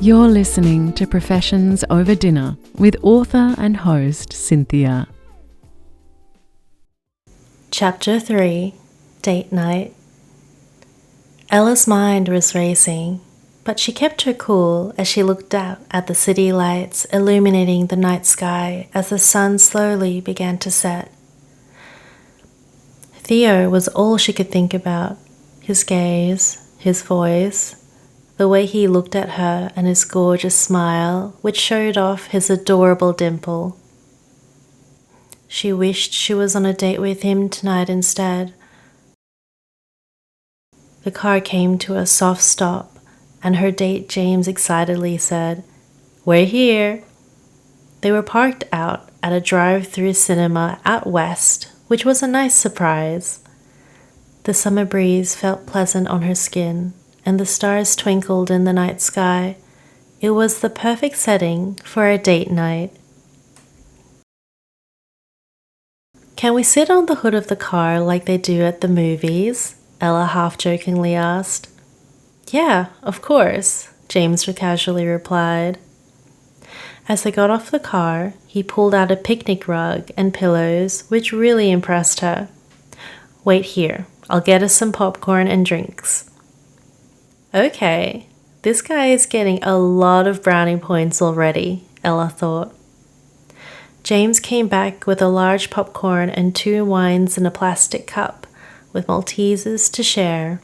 You're listening to Professions Over Dinner with author and host Cynthia. Chapter 3, Date Night. Ella's mind was racing, but she kept her cool as she looked out at the city lights illuminating the night sky as the sun slowly began to set. Theo was all she could think about, his gaze, his voice, the way he looked at her and his gorgeous smile, which showed off his adorable dimple. She wished she was on a date with him tonight instead. The car came to a soft stop, and her date James excitedly said, "We're here." They were parked out at a drive-through cinema out west, which was a nice surprise. The summer breeze felt pleasant on her skin, and the stars twinkled in the night sky. It was the perfect setting for a date night. "Can we sit on the hood of the car like they do at the movies?" Ella half-jokingly asked. "Yeah, of course," James casually replied. As they got off the car, he pulled out a picnic rug and pillows, which really impressed her. "Wait here, I'll get us some popcorn and drinks." Okay, this guy is getting a lot of brownie points already, Ella thought. James came back with a large popcorn and 2 wines in a plastic cup, with Maltesers to share.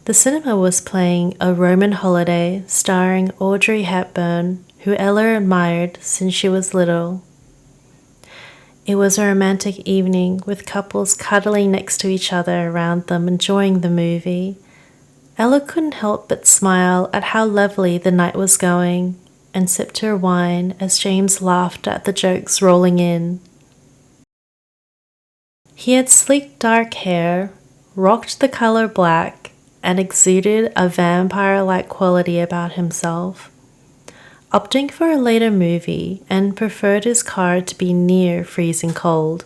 The cinema was playing A Roman Holiday starring Audrey Hepburn, who Ella admired since she was little. It was a romantic evening with couples cuddling next to each other around them enjoying the movie. Ella couldn't help but smile at how lovely the night was going and sipped her wine as James laughed at the jokes rolling in. He had sleek dark hair, rocked the color black, and exuded a vampire-like quality about himself. Opting for a later movie and preferred his car to be near freezing cold.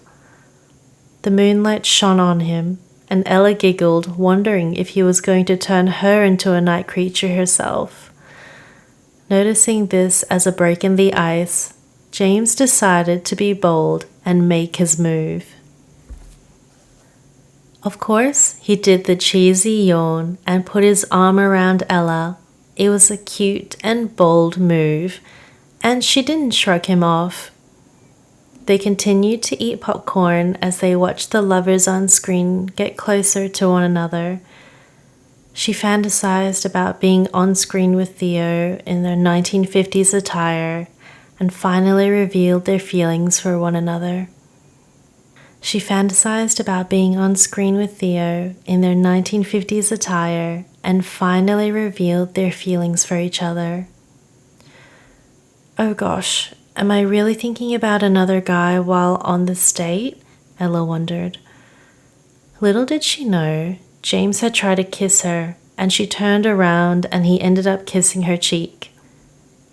The moonlight shone on him, and Ella giggled, wondering if he was going to turn her into a night creature herself. Noticing this as a break in the ice, James decided to be bold and make his move. Of course, he did the cheesy yawn and put his arm around Ella. It was a cute and bold move, and she didn't shrug him off. They continued to eat popcorn as they watched the lovers on screen get closer to one another. She fantasized about being on screen with Theo in their 1950s attire and finally revealed their feelings for one another. She fantasized about being on screen with Theo in their 1950s attire and finally revealed their feelings for each other. Oh gosh, am I really thinking about another guy while on this date? Ella wondered. Little did she know, James had tried to kiss her, and she turned around and he ended up kissing her cheek.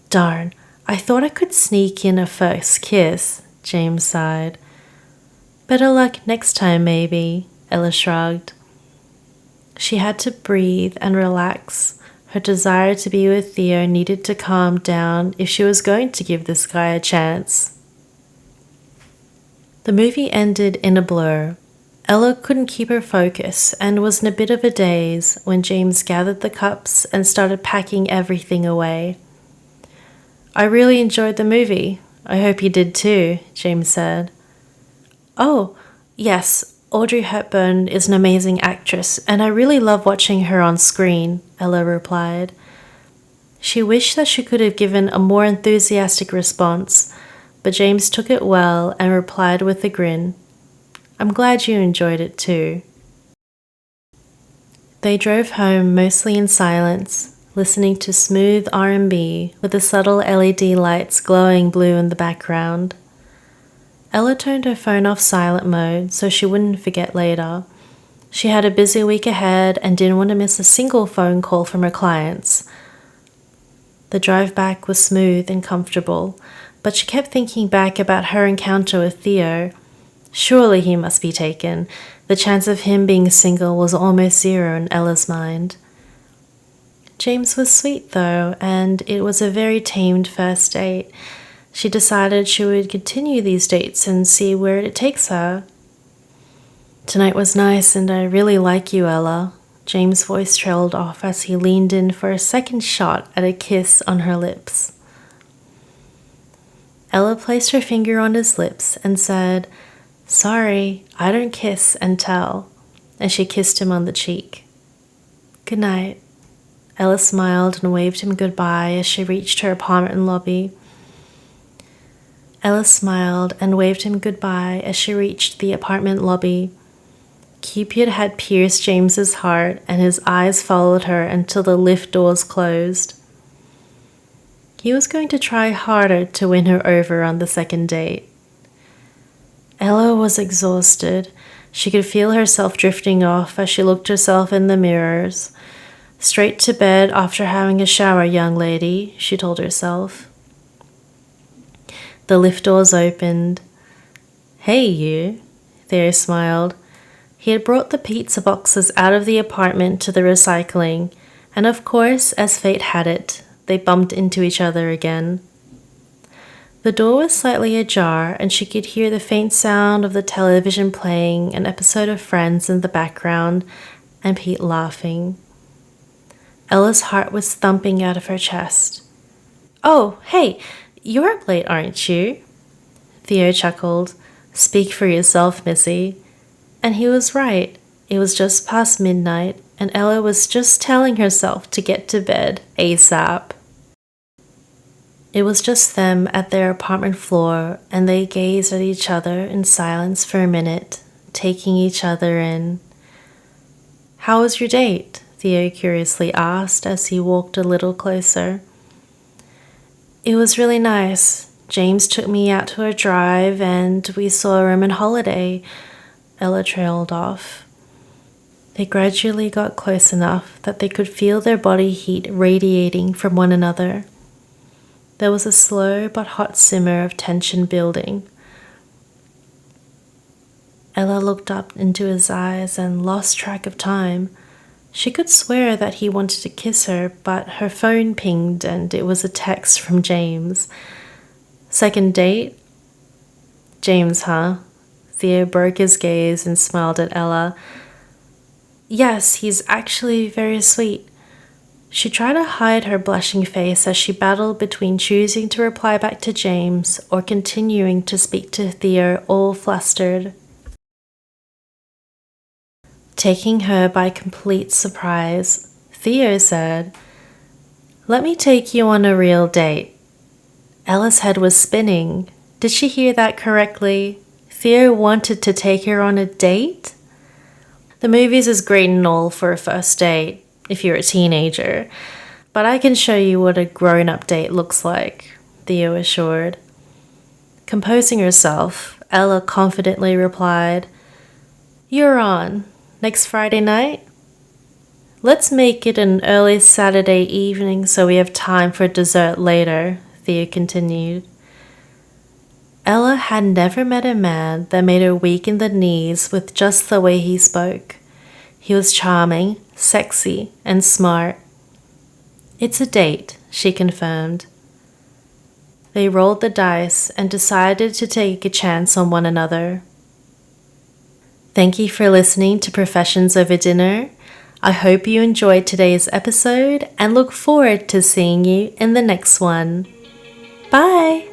Darn, I thought I could sneak in a first kiss, James sighed. Better luck next time, maybe, Ella shrugged. She had to breathe and relax. Her desire to be with Theo needed to calm down if she was going to give this guy a chance. The movie ended in a blur. Ella couldn't keep her focus and was in a bit of a daze when James gathered the cups and started packing everything away. "I really enjoyed the movie. I hope you did too," James said. "Oh, yes, Audrey Hepburn is an amazing actress, and I really love watching her on screen," Ella replied. She wished that she could have given a more enthusiastic response, but James took it well and replied with a grin. "I'm glad you enjoyed it too." They drove home mostly in silence, listening to smooth R&B with the subtle LED lights glowing blue in the background. Ella turned her phone off silent mode so she wouldn't forget later. She had a busy week ahead and didn't want to miss a single phone call from her clients. The drive back was smooth and comfortable, but she kept thinking back about her encounter with Theo. Surely he must be taken. The chance of him being single was almost zero in Ella's mind. James was sweet though, and it was a very tamed first date. She decided she would continue these dates and see where it takes her. "Tonight was nice and I really like you, Ella." James' voice trailed off as he leaned in for a second shot at a kiss on her lips. Ella placed her finger on his lips and said, "Sorry, I don't kiss and tell," and she kissed him on the cheek. "Good night." Ella smiled and waved him goodbye as she reached her apartment lobby. The apartment lobby. Cupid had pierced James's heart, and his eyes followed her until the lift doors closed. He was going to try harder to win her over on the second date. Ella was exhausted. She could feel herself drifting off as she looked herself in the mirrors. "Straight to bed after having a shower, young lady," she told herself. The lift doors opened. "Hey, you," Theo smiled. He had brought the pizza boxes out of the apartment to the recycling, and of course, as fate had it, they bumped into each other again. The door was slightly ajar, and she could hear the faint sound of the television playing an episode of Friends in the background, and Pete laughing. Ella's heart was thumping out of her chest. "Oh, hey, you're up late, aren't you?" Theo chuckled. "Speak for yourself, Missy." And he was right. It was just past midnight, and Ella was just telling herself to get to bed ASAP. It was just them at their apartment floor, and they gazed at each other in silence for a minute, taking each other in. "How was your date?" Theo curiously asked as he walked a little closer. "It was really nice. James took me out to a drive, and we saw a Roman holiday," Ella trailed off. They gradually got close enough that they could feel their body heat radiating from one another. There was a slow but hot simmer of tension building. Ella looked up into his eyes and lost track of time. She could swear that he wanted to kiss her, but her phone pinged and it was a text from James. "Second date?" "James, huh?" Theo broke his gaze and smiled at Ella. "Yes, he's actually very sweet." She tried to hide her blushing face as she battled between choosing to reply back to James or continuing to speak to Theo, all flustered. Taking her by complete surprise, Theo said, "Let me take you on a real date." Ella's head was spinning. Did she hear that correctly? Theo wanted to take her on a date? The movies is great and all for a first date, if you're a teenager, but I can show you what a grown-up date looks like, Theo assured. Composing herself, Ella confidently replied, "You're on. Next Friday night? Let's make it an early Saturday evening so we have time for dessert later," Theo continued. Ella had never met a man that made her weak in the knees with just the way he spoke. He was charming, sexy, and smart. "It's a date," she confirmed. They rolled the dice and decided to take a chance on one another. Thank you for listening to Professions Over Dinner. I hope you enjoyed today's episode and look forward to seeing you in the next one. Bye!